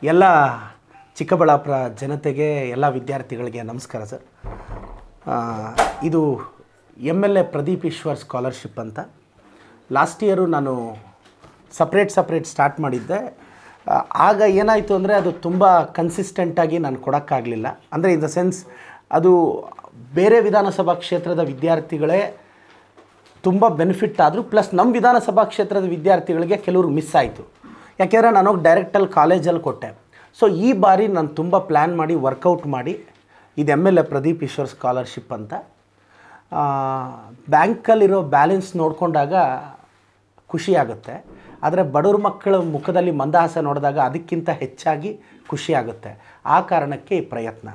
ಎಲ್ಲ ಚಿಕ್ಕಬಳ್ಳಾಪುರ ಜನತೆಗೆ ಎಲ್ಲ ವಿದ್ಯಾರ್ಥಿಗಳಿಗೆ ನಮಸ್ಕಾರ ಸರ್. ಇದು MLA ಪ್ರದೀಪ್ ಈಶ್ವರ್ ಸ್ಕಾಲರ್ಶಿಪ್ ಅಂತ ಲಾಸ್ಟ್ ಇಯರು ನಾನು ಸಪ್ರೇಟ್ ಸ್ಟಾರ್ಟ್ ಮಾಡಿದ್ದೆ. ಆಗ ಏನಾಯಿತು ಅಂದರೆ ಅದು ತುಂಬ ಕನ್ಸಿಸ್ಟೆಂಟಾಗಿ ನಾನು ಕೊಡೋಕ್ಕಾಗಲಿಲ್ಲ. ಅಂದರೆ ಇನ್ ದ ಸೆನ್ಸ್ ಅದು ಬೇರೆ ವಿಧಾನಸಭಾ ಕ್ಷೇತ್ರದ ವಿದ್ಯಾರ್ಥಿಗಳೇ ತುಂಬ ಬೆನಿಫಿಟ್ ಆದರೂ ಪ್ಲಸ್ ನಮ್ಮ ವಿಧಾನಸಭಾ ಕ್ಷೇತ್ರದ ವಿದ್ಯಾರ್ಥಿಗಳಿಗೆ ಕೆಲವರು ಮಿಸ್ ಆಯಿತು. ಯಾಕೆಂದರೆ ನಾನು ಹೋಗಿ ಡೈರೆಕ್ಟಲ್ಲಿ ಕಾಲೇಜಲ್ಲಿ ಕೊಟ್ಟೆ. ಸೊ ಈ ಬಾರಿ ನಾನು ತುಂಬ ಪ್ಲ್ಯಾನ್ ಮಾಡಿ ವರ್ಕೌಟ್ ಮಾಡಿ ಇದು MLA ಪ್ರದೀಪ್ ಈಶ್ವರ್ ಸ್ಕಾಲರ್ಶಿಪ್ ಅಂತ ಬ್ಯಾಂಕಲ್ಲಿರೋ ಬ್ಯಾಲೆನ್ಸ್ ನೋಡಿಕೊಂಡಾಗ ಖುಷಿಯಾಗುತ್ತೆ. ಆದರೆ ಬಡವ್ರ ಮಕ್ಕಳ ಮುಖದಲ್ಲಿ ಮಂದಹಾಸ ನೋಡಿದಾಗ ಅದಕ್ಕಿಂತ ಹೆಚ್ಚಾಗಿ ಖುಷಿಯಾಗುತ್ತೆ. ಆ ಕಾರಣಕ್ಕೆ ಈ ಪ್ರಯತ್ನ.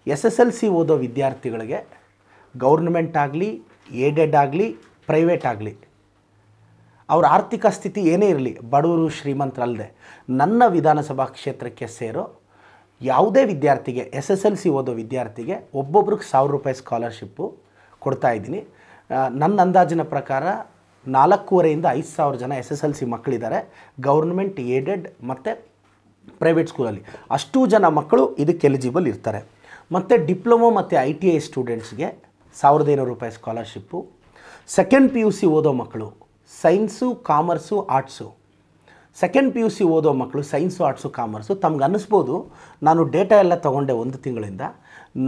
SSLC ಓದೋ ವಿದ್ಯಾರ್ಥಿಗಳಿಗೆ ಗೌರ್ಮೆಂಟ್ ಆಗಲಿ, ಏಡೆಡ್ ಆಗಲಿ, ಪ್ರೈವೇಟ್ ಆಗಲಿ, ಅವ್ರ ಆರ್ಥಿಕ ಸ್ಥಿತಿ ಏನೇ ಇರಲಿ, ಬಡವರು ಶ್ರೀಮಂತರಲ್ಲದೆ ನನ್ನ ವಿಧಾನಸಭಾ ಕ್ಷೇತ್ರಕ್ಕೆ ಸೇರೋ ಯಾವುದೇ ವಿದ್ಯಾರ್ಥಿಗೆ SSLC ಓದೋ ವಿದ್ಯಾರ್ಥಿಗೆ ಒಬ್ಬೊಬ್ರಿಗೆ ₹1000 ಸ್ಕಾಲರ್ಶಿಪ್ಪು ಕೊಡ್ತಾಯಿದ್ದೀನಿ. ನನ್ನ ಅಂದಾಜಿನ ಪ್ರಕಾರ 4,500 to 5,000 ಜನ SSLC ಮಕ್ಕಳಿದ್ದಾರೆ ಗೌರ್ಮೆಂಟ್, ಏಡೆಡ್ ಮತ್ತು ಪ್ರೈವೇಟ್ ಸ್ಕೂಲಲ್ಲಿ. ಅಷ್ಟೂ ಜನ ಮಕ್ಕಳು ಇದಕ್ಕೆ ಎಲಿಜಿಬಲ್ ಇರ್ತಾರೆ. ಮತ್ತು ಡಿಪ್ಲೊಮೊ ಮತ್ತು ITI ಸ್ಟೂಡೆಂಟ್ಸ್ಗೆ ₹1,500 ಸ್ಕಾಲರ್ಶಿಪ್ಪು. ಸೆಕೆಂಡ್ PUC ಓದೋ ಮಕ್ಕಳು science, commerce, arts, second PUC ಓದೋ ಮಕ್ಕಳು ಸೈನ್ಸು, ಆರ್ಟ್ಸು, ಕಾಮರ್ಸು. ತಮ್ಗೆ ಅನ್ನಿಸ್ಬೋದು ನಾನು ಡೇಟಾ ಎಲ್ಲ ತೊಗೊಂಡೆ 1 ತಿಂಗಳಿಂದ.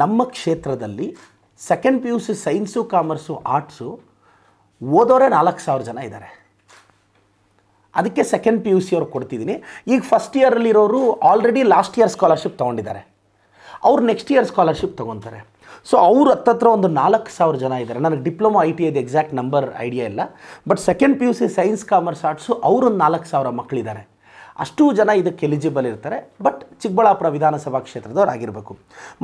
ನಮ್ಮ ಕ್ಷೇತ್ರದಲ್ಲಿ second PUC science, commerce, arts ಓದೋರೆ 4,000 ಜನ ಇದ್ದಾರೆ. ಅದಕ್ಕೆ ಸೆಕೆಂಡ್ PUC ಅವ್ರು ಕೊಡ್ತಿದ್ದೀನಿ. ಈಗ ಫಸ್ಟ್ ಇಯರಲ್ಲಿರೋರು ಆಲ್ರೆಡಿ ಲಾಸ್ಟ್ ಇಯರ್ ಸ್ಕಾಲರ್ಶಿಪ್ ತೊಗೊಂಡಿದ್ದಾರೆ. ಅವ್ರು ನೆಕ್ಸ್ಟ್ ಇಯರ್ ಸ್ಕಾಲರ್ಶಿಪ್ ತೊಗೊತಾರೆ. ಸೊ ಅವರು ಹತ್ತತ್ರ ಒಂದು 4,000 ಜನ ಇದ್ದಾರೆ. ನನಗೆ diploma ITI exact number idea ಇಲ್ಲ. But second PUC science, commerce, arts ಅವರೊಂದು 4,000 ಮಕ್ಕಳಿದ್ದಾರೆ. ಅಷ್ಟೂ ಜನ ಇದಕ್ಕೆ ಎಲಿಜಿಬಲ್ ಇರ್ತಾರೆ. ಬಟ್ ಚಿಕ್ಕಬಳ್ಳಾಪುರ ವಿಧಾನಸಭಾ ಕ್ಷೇತ್ರದವ್ರು ಆಗಿರಬೇಕು.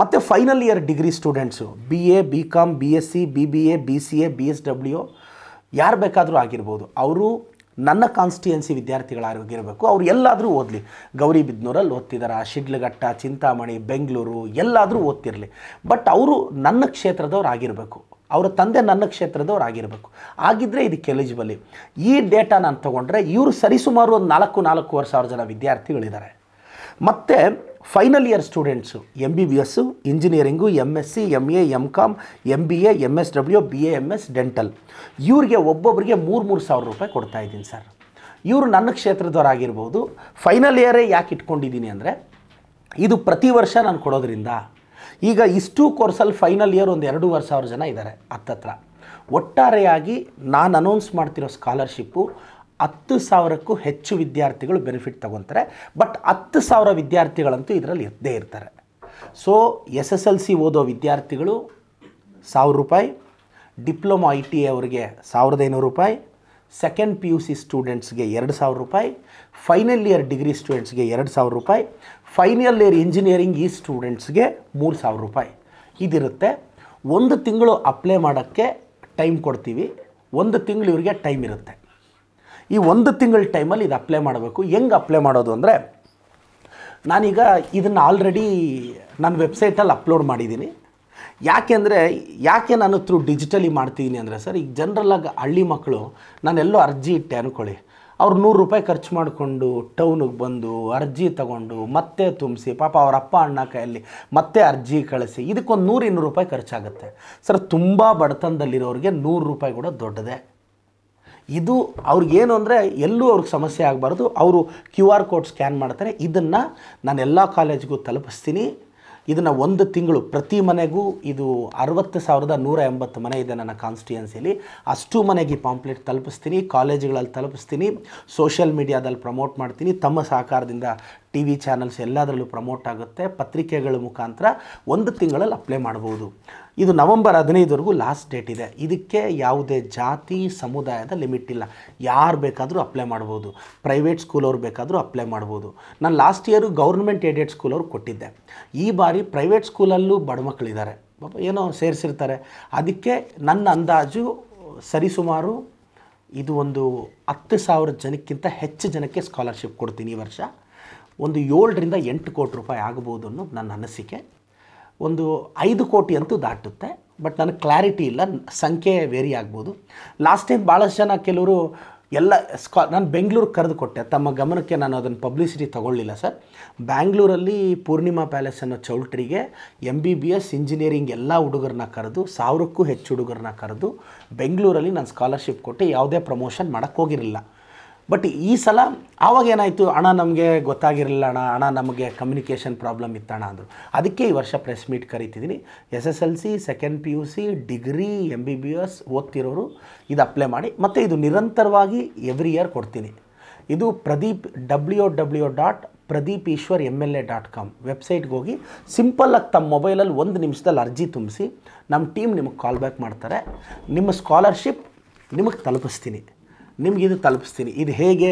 ಮತ್ತು final year degree students BA, BCom, BSc, BBA, BCA, BSW ಯಾರು ಬೇಕಾದರೂ ಆಗಿರ್ಬೋದು. ಅವರು ನನ್ನ ಕಾನ್ಸ್ಟಿಟ್ಯುಯೆನ್ಸಿ ವಿದ್ಯಾರ್ಥಿಗಳಾಗಿರಬೇಕು. ಅವ್ರು ಎಲ್ಲಾದರೂ ಓದಲಿ. ಗೌರಿಬಿದನೂರಲ್ಲಿ ಓದ್ತಿದ್ದಾರೆ, ಶಿಡ್ಲಘಟ್ಟ, ಚಿಂತಾಮಣಿ, ಬೆಂಗಳೂರು ಎಲ್ಲಾದರೂ ಓದ್ತಿರಲಿ. ಬಟ್ ಅವರು ನನ್ನ ಕ್ಷೇತ್ರದವ್ರು ಆಗಿರಬೇಕು. ಅವರ ತಂದೆ ನನ್ನ ಕ್ಷೇತ್ರದವ್ರು ಆಗಿರಬೇಕು. ಆಗಿದ್ದರೆ ಇದಕ್ಕೆ ಎಲಿಜಿಬಲಿ. ಈ ಡೇಟಾ ನಾನು ತೊಗೊಂಡ್ರೆ ಇವರು ಸರಿಸುಮಾರು ಒಂದು 4,500 ಜನ ವಿದ್ಯಾರ್ಥಿಗಳಿದ್ದಾರೆ. ಮತ್ತು final year students MBBS, engineering, MSc, MA, MCom, MBA, MSW, BAMS, dental ಇವ್ರಿಗೆ ಒಬ್ಬೊಬ್ಬರಿಗೆ ₹3,000 ಕೊಡ್ತಾಯಿದ್ದೀನಿ ಸರ್. ಇವರು ನನ್ನ ಕ್ಷೇತ್ರದವರಾಗಿರ್ಬೋದು. ಫೈನಲ್ ಇಯರೇ ಯಾಕೆ ಇಟ್ಕೊಂಡಿದ್ದೀನಿ ಅಂದರೆ ಇದು ಪ್ರತಿ ವರ್ಷ ನಾನು ಕೊಡೋದ್ರಿಂದ ಈಗ ಇಷ್ಟು ಕೋರ್ಸಲ್ಲಿ ಫೈನಲ್ ಇಯರ್ ಒಂದು 2,500 ಜನ ಇದ್ದಾರೆ ಹತ್ತತ್ರ. ಒಟ್ಟಾರೆಯಾಗಿ ನಾನು ಅನೌನ್ಸ್ ಮಾಡ್ತಿರೋ ಸ್ಕಾಲರ್ಶಿಪ್ಪು 10,000ಕ್ಕೂ ಹೆಚ್ಚು ವಿದ್ಯಾರ್ಥಿಗಳು ಬೆನಿಫಿಟ್ ತಗೊತಾರೆ. ಬಟ್ 10,000 ವಿದ್ಯಾರ್ಥಿಗಳಂತೂ ಇದರಲ್ಲಿ ಇದ್ದೇ ಇರ್ತಾರೆ. ಸೊ SSLC ಓದೋ ವಿದ್ಯಾರ್ಥಿಗಳು ₹1,000, ಡಿಪ್ಲೊಮೊ ITI ಅವರಿಗೆ ₹1,500, ಸೆಕೆಂಡ್ PUC ಸ್ಟೂಡೆಂಟ್ಸ್ಗೆ ₹2,000, ಫೈನಲ್ ಇಯರ್ ಡಿಗ್ರಿ ಸ್ಟೂಡೆಂಟ್ಸ್ಗೆ ₹2,000, ಫೈನಲ್ ಇಯರ್ ಇಂಜಿನಿಯರಿಂಗ್ ಈ ಸ್ಟೂಡೆಂಟ್ಸ್ಗೆ ₹3,000 ಇದಿರುತ್ತೆ. 1 ತಿಂಗಳು ಅಪ್ಲೈ ಮಾಡೋಕ್ಕೆ ಟೈಮ್ ಕೊಡ್ತೀವಿ. 1 ತಿಂಗಳು ಇವರಿಗೆ ಟೈಮ್ ಇರುತ್ತೆ. ಈ 1 ತಿಂಗಳ ಟೈಮಲ್ಲಿ ಇದು ಅಪ್ಲೈ ಮಾಡಬೇಕು. ಹೆಂಗೆ ಅಪ್ಲೈ ಮಾಡೋದು ಅಂದರೆ ನಾನೀಗ ಇದನ್ನು ಆಲ್ರೆಡಿ ನನ್ನ ವೆಬ್ಸೈಟಲ್ಲಿ ಅಪ್ಲೋಡ್ ಮಾಡಿದ್ದೀನಿ. ಯಾಕೆ ನಾನು ಥ್ರೂ ಡಿಜಿಟಲಿ ಮಾಡ್ತಿದ್ದೀನಿ ಅಂದರೆ ಸರ್, ಈಗ ಜನರಲ್ಲಾಗಿ ಹಳ್ಳಿ ಮಕ್ಕಳು ನಾನೆಲ್ಲೋ ಅರ್ಜಿ ಇಟ್ಟೆ ಅಂದ್ಕೊಳ್ಳಿ, ಅವ್ರು ₹100 ಖರ್ಚು ಮಾಡಿಕೊಂಡು ಟೌನಿಗೆ ಬಂದು ಅರ್ಜಿ ತಗೊಂಡು ಮತ್ತೆ ತುಂಬಿಸಿ ಪಾಪ ಅವ್ರ ಅಪ್ಪ ಅಣ್ಣ ಕೈಯಲ್ಲಿ ಮತ್ತೆ ಅರ್ಜಿ ಕಳಿಸಿ ಇದಕ್ಕೊಂದು ₹100-200 ಖರ್ಚಾಗುತ್ತೆ ಸರ್. ತುಂಬ ಬಡತನದಲ್ಲಿರೋರಿಗೆ ₹100 ಕೂಡ ದೊಡ್ಡದೇ. ಇದು ಅವ್ರಿಗೇನು ಅಂದರೆ ಎಲ್ಲೂ ಅವ್ರಿಗೆ ಸಮಸ್ಯೆ ಆಗಬಾರ್ದು. ಅವರು QR ಕೋಡ್ ಸ್ಕ್ಯಾನ್ ಮಾಡ್ತಾರೆ. ಇದನ್ನು ನಾನು ಎಲ್ಲ ಕಾಲೇಜ್ಗೂ ತಲುಪಿಸ್ತೀನಿ. ಇದನ್ನು 1 ತಿಂಗಳು ಪ್ರತಿ ಮನೆಗೂ ಇದು 60,180 ಮನೆ ಇದೆ ನನ್ನ ಕಾನ್ಸ್ಟಿಟ್ಯುಯೆನ್ಸಿಯಲ್ಲಿ. ಅಷ್ಟು ಮನೆಗೆ ಪಾಂಪ್ಲೆಟ್ ತಲುಪಿಸ್ತೀನಿ, ಕಾಲೇಜುಗಳಲ್ಲಿ ತಲುಪಿಸ್ತೀನಿ, ಸೋಷಿಯಲ್ ಮೀಡಿಯಾದಲ್ಲಿ ಪ್ರಮೋಟ್ ಮಾಡ್ತೀನಿ. ತಮ್ಮ ಸಹಕಾರದಿಂದ TV ಚಾನಲ್ಸ್ ಎಲ್ಲದರಲ್ಲೂ ಪ್ರಮೋಟ್ ಆಗುತ್ತೆ. ಪತ್ರಿಕೆಗಳ ಮುಖಾಂತರ 1 ತಿಂಗಳಲ್ಲಿ ಅಪ್ಲೈ ಮಾಡ್ಬೋದು. ಇದು ನವೆಂಬರ್ 15ವರೆಗೂ ಲಾಸ್ಟ್ ಡೇಟ್ ಇದೆ. ಇದಕ್ಕೆ ಯಾವುದೇ ಜಾತಿ ಸಮುದಾಯದ ಲಿಮಿಟ್ ಇಲ್ಲ. ಯಾರು ಬೇಕಾದರೂ ಅಪ್ಲೈ ಮಾಡ್ಬೋದು. ಪ್ರೈವೇಟ್ ಸ್ಕೂಲವ್ರು ಬೇಕಾದರೂ ಅಪ್ಲೈ ಮಾಡ್ಬೋದು. ನಾನು ಲಾಸ್ಟ್ ಇಯರು ಗೌರ್ಮೆಂಟ್ ಏಡೆಡ್ ಸ್ಕೂಲವ್ರು ಕೊಟ್ಟಿದ್ದೆ. ಈ ಬಾರಿ ಪ್ರೈವೇಟ್ ಸ್ಕೂಲಲ್ಲೂ ಬಡ ಮಕ್ಕಳಿದ್ದಾರೆ, ಏನೋ ಸೇರಿಸಿರ್ತಾರೆ. ಅದಕ್ಕೆ ನನ್ನ ಅಂದಾಜು ಸರಿಸುಮಾರು ಇದು ಒಂದು 10,000 ಜನಕ್ಕಿಂತ ಹೆಚ್ಚು ಜನಕ್ಕೆ ಸ್ಕಾಲರ್ಶಿಪ್ ಕೊಡ್ತೀನಿ ಈ ವರ್ಷ. ಒಂದು 7ರಿಂದ 8 ಕೋಟಿ ರೂಪಾಯಿ ಆಗ್ಬೋದು ಅನ್ನೋದು ನನ್ನ ಅನಿಸಿಕೆ. ಒಂದು 5 ಕೋಟಿ ಅಂತೂ ದಾಟುತ್ತೆ. ಬಟ್ ನನಗೆ ಕ್ಲಾರಿಟಿ ಇಲ್ಲ, ಸಂಖ್ಯೆ ವೇರಿ ಆಗ್ಬೋದು. ಲಾಸ್ಟ್ ಟೈಮ್ ಭಾಳಷ್ಟು ಜನ ಕೆಲವರು ಎಲ್ಲ ನಾನು ಬೆಂಗಳೂರಿಗೆ ಕರೆದು ಕೊಟ್ಟೆ, ತಮ್ಮ ಗಮನಕ್ಕೆ ನಾನು ಅದನ್ನು ಪಬ್ಲಿಸಿಟಿ ತೊಗೊಳ್ಳಿಲ್ಲ ಸರ್. ಬ್ಯಾಂಗ್ಳೂರಲ್ಲಿ ಪೂರ್ಣಿಮಾ ಪ್ಯಾಲೇಸ್ ಅನ್ನೋ ಚೌಲ್ಟ್ರಿಗೆ MBBS ಇಂಜಿನಿಯರಿಂಗ್ ಎಲ್ಲ ಹುಡುಗರನ್ನ ಕರೆದು 1000ಕ್ಕೂ ಹೆಚ್ಚು ಹುಡುಗರನ್ನ ಕರೆದು ಬೆಂಗಳೂರಲ್ಲಿ ನಾನು ಸ್ಕಾಲರ್ಶಿಪ್ ಕೊಟ್ಟು ಯಾವುದೇ ಪ್ರಮೋಷನ್ ಮಾಡೋಕ್ಕೆ ಹೋಗಿರಲಿಲ್ಲ. ಬಟ್ ಈ ಸಲ ಆವಾಗ ಏನಾಯಿತು, ಹಣ ನಮಗೆ ಗೊತ್ತಾಗಿರಲಿಲ್ಲ, ಹಣ ನಮಗೆ ಕಮ್ಯುನಿಕೇಷನ್ ಪ್ರಾಬ್ಲಮ್ ಇತ್ತಣ್ಣ ಅಂದರು. ಅದಕ್ಕೆ ಈ ವರ್ಷ ಪ್ರೆಸ್ ಮೀಟ್ ಕರಿತಿದ್ದೀನಿ. SSLC, second PUC, degree, MBBS ಓದ್ತಿರೋರು ಇದು ಅಪ್ಲೈ ಮಾಡಿ. ಮತ್ತು ಇದು ನಿರಂತರವಾಗಿ ಎವ್ರಿ ಇಯರ್ ಕೊಡ್ತೀನಿ. ಇದು www.pradeepishwarmla.com ವೆಬ್ಸೈಟ್ಗೆ ಹೋಗಿ ಸಿಂಪಲ್ಲಾಗಿ ತಮ್ಮ ಮೊಬೈಲಲ್ಲಿ 1 ನಿಮಿಷದಲ್ಲಿ ಅರ್ಜಿ ತುಂಬಿಸಿ, ನಮ್ಮ ಟೀಮ್ ನಿಮಗೆ ಕಾಲ್ ಬ್ಯಾಕ್ ಮಾಡ್ತಾರೆ. ನಿಮ್ಮ ಸ್ಕಾಲರ್ಶಿಪ್ ನಿಮಗೆ ತಲುಪಿಸ್ತೀನಿ, ನಿಮಗಿದು ತಲುಪಿಸ್ತೀನಿ. ಇದು ಹೇಗೆ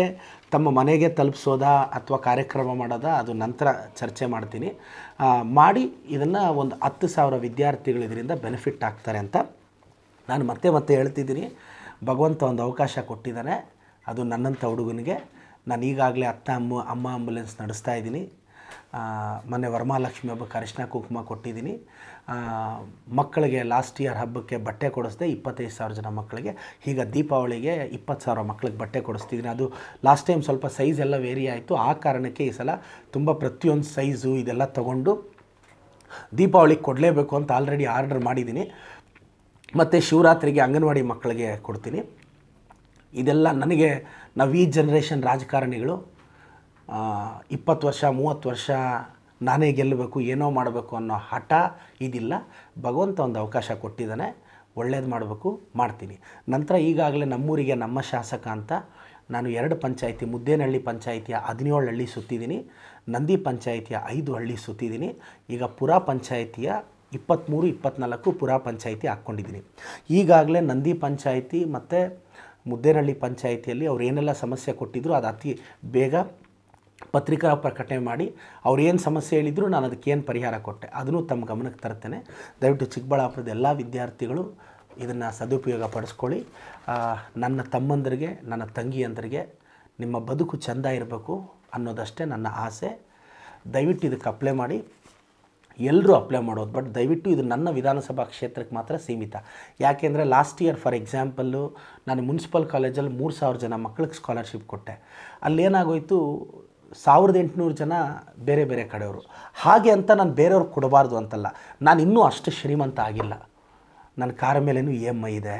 ತಮ್ಮ ಮನೆಗೆ ತಲುಪಿಸೋದಾ ಅಥವಾ ಕಾರ್ಯಕ್ರಮ ಮಾಡೋದಾ, ಅದು ನಂತರ ಚರ್ಚೆ ಮಾಡ್ತೀನಿ. ಮಾಡಿ ಇದನ್ನು ಒಂದು 10,000 ವಿದ್ಯಾರ್ಥಿಗಳು ಇದರಿಂದ ಬೆನಿಫಿಟ್ ಆಗ್ತಾರೆ ಅಂತ ನಾನು ಮತ್ತೆ ಹೇಳ್ತಿದ್ದೀನಿ. ಭಗವಂತ ಒಂದು ಅವಕಾಶ ಕೊಟ್ಟಿದ್ದಾನೆ, ಅದು ನನ್ನಂಥ ಹುಡುಗನಿಗೆ. ನಾನು ಈಗಾಗಲೇ ಅಮ್ಮ ಆಂಬುಲೆನ್ಸ್ ನಡೆಸ್ತಾ ಇದ್ದೀನಿ. ಮೊನ್ನೆ ವರಮಹಾಲಕ್ಷ್ಮಿ ಹಬ್ಬಕ್ಕೆ ಅರಿಶಿನ ಕುಂಕುಮ ಕೊಟ್ಟಿದ್ದೀನಿ. ಮಕ್ಕಳಿಗೆ ಲಾಸ್ಟ್ ಇಯರ್ ಹಬ್ಬಕ್ಕೆ ಬಟ್ಟೆ ಕೊಡಿಸ್ದೆ 25,000 ಜನ ಮಕ್ಕಳಿಗೆ. ಈಗ ದೀಪಾವಳಿಗೆ 20,000 ಮಕ್ಕಳಿಗೆ ಬಟ್ಟೆ ಕೊಡಿಸ್ತಿದ್ದೀನಿ. ಅದು ಲಾಸ್ಟ್ ಟೈಮ್ ಸ್ವಲ್ಪ ಸೈಜ್ ಎಲ್ಲ ವೇರಿ ಆಯಿತು. ಆ ಕಾರಣಕ್ಕೆ ಈ ಸಲ ತುಂಬ ಪ್ರತಿಯೊಂದು ಸೈಜು ಇದೆಲ್ಲ ತೊಗೊಂಡು ದೀಪಾವಳಿಗೆ ಕೊಡಲೇಬೇಕು ಅಂತ ಆಲ್ರೆಡಿ ಆರ್ಡರ್ ಮಾಡಿದ್ದೀನಿ. ಮತ್ತು ಶಿವರಾತ್ರಿಗೆ ಅಂಗನವಾಡಿ ಮಕ್ಕಳಿಗೆ ಕೊಡ್ತೀನಿ. ಇದೆಲ್ಲ ನನಗೆ ನಾವು ಈ ಜನ್ರೇಷನ್ ರಾಜಕಾರಣಿಗಳು 20 ವರ್ಷ 30 ವರ್ಷ ನಾನೇ ಗೆಲ್ಲಬೇಕು, ಏನೋ ಮಾಡಬೇಕು ಅನ್ನೋ ಹಠ ಇದಿಲ್ಲ. ಭಗವಂತ ಒಂದು ಅವಕಾಶ ಕೊಟ್ಟಿದ್ದಾನೆ, ಒಳ್ಳೇದು ಮಾಡಬೇಕು, ಮಾಡ್ತೀನಿ. ನಂತರ ಈಗಾಗಲೇ ನಮ್ಮೂರಿಗೆ ನಮ್ಮ ಶಾಸಕ ಅಂತ ನಾನು 2 ಪಂಚಾಯಿತಿ, ಮುದ್ದೇನಹಳ್ಳಿ ಪಂಚಾಯಿತಿಯ 17 ಹಳ್ಳಿ ಸುತ್ತಿದ್ದೀನಿ, ನಂದಿ ಪಂಚಾಯಿತಿಯ 5 ಹಳ್ಳಿ ಸುತ್ತಿದ್ದೀನಿ. ಈಗ ಪುರ ಪಂಚಾಯಿತಿಯ 23, 24 ಪುರ ಪಂಚಾಯಿತಿ ಹಾಕ್ಕೊಂಡಿದ್ದೀನಿ. ಈಗಾಗಲೇ ನಂದಿ ಪಂಚಾಯಿತಿ ಮತ್ತು ಮುದ್ದೇನಹಳ್ಳಿ ಪಂಚಾಯಿತಿಯಲ್ಲಿ ಅವ್ರು ಏನೆಲ್ಲ ಸಮಸ್ಯೆ ಕೊಟ್ಟಿದ್ರು ಅದು ಅತಿ ಬೇಗ ಪತ್ರಿಕಾ ಪ್ರಕಟಣೆ ಮಾಡಿ ಅವ್ರು ಏನು ಸಮಸ್ಯೆ ಹೇಳಿದ್ರು ನಾನು ಅದಕ್ಕೇನು ಪರಿಹಾರ ಕೊಟ್ಟೆ ಅದನ್ನು ತಮ್ಮ ಗಮನಕ್ಕೆ ತರ್ತೇನೆ. ದಯವಿಟ್ಟು ಚಿಕ್ಕಬಳ್ಳಾಪುರದ ಎಲ್ಲ ವಿದ್ಯಾರ್ಥಿಗಳು ಇದನ್ನು ಸದುಪಯೋಗ ಪಡಿಸ್ಕೊಳ್ಳಿ. ನನ್ನ ತಮ್ಮಂದರಿಗೆ, ನನ್ನ ತಂಗಿಯಂದರಿಗೆ ನಿಮ್ಮ ಬದುಕು ಚೆಂದ ಇರಬೇಕು ಅನ್ನೋದಷ್ಟೇ ನನ್ನ ಆಸೆ. ದಯವಿಟ್ಟು ಇದಕ್ಕೆ ಅಪ್ಲೈ ಮಾಡಿ. ಎಲ್ಲರೂ ಅಪ್ಲೈ ಮಾಡೋದು, ಬಟ್ ದಯವಿಟ್ಟು ಇದು ನನ್ನ ವಿಧಾನಸಭಾ ಕ್ಷೇತ್ರಕ್ಕೆ ಮಾತ್ರ ಸೀಮಿತ. ಯಾಕೆಂದರೆ ಲಾಸ್ಟ್ ಇಯರ್ ಫಾರ್ ಎಕ್ಸಾಂಪಲ್ಲು ನಾನು ಮುನ್ಸಿಪಲ್ ಕಾಲೇಜಲ್ಲಿ 3,000 ಜನ ಮಕ್ಕಳಿಗೆ ಸ್ಕಾಲರ್ಶಿಪ್ ಕೊಟ್ಟೆ. ಅಲ್ಲೇನಾಗೋಯಿತು, 1,800 ಜನ ಬೇರೆ ಬೇರೆ ಕಡೆಯವರು. ಹಾಗೆ ಅಂತ ನಾನು ಬೇರೆಯವ್ರಿಗೆ ಕೊಡಬಾರ್ದು ಅಂತಲ್ಲ, ನಾನು ಇನ್ನೂ ಅಷ್ಟು ಶ್ರೀಮಂತ ಆಗಿಲ್ಲ. ನನ್ನ ಕಾರ ಮೇಲೇನೂ EMI ಇದೆ,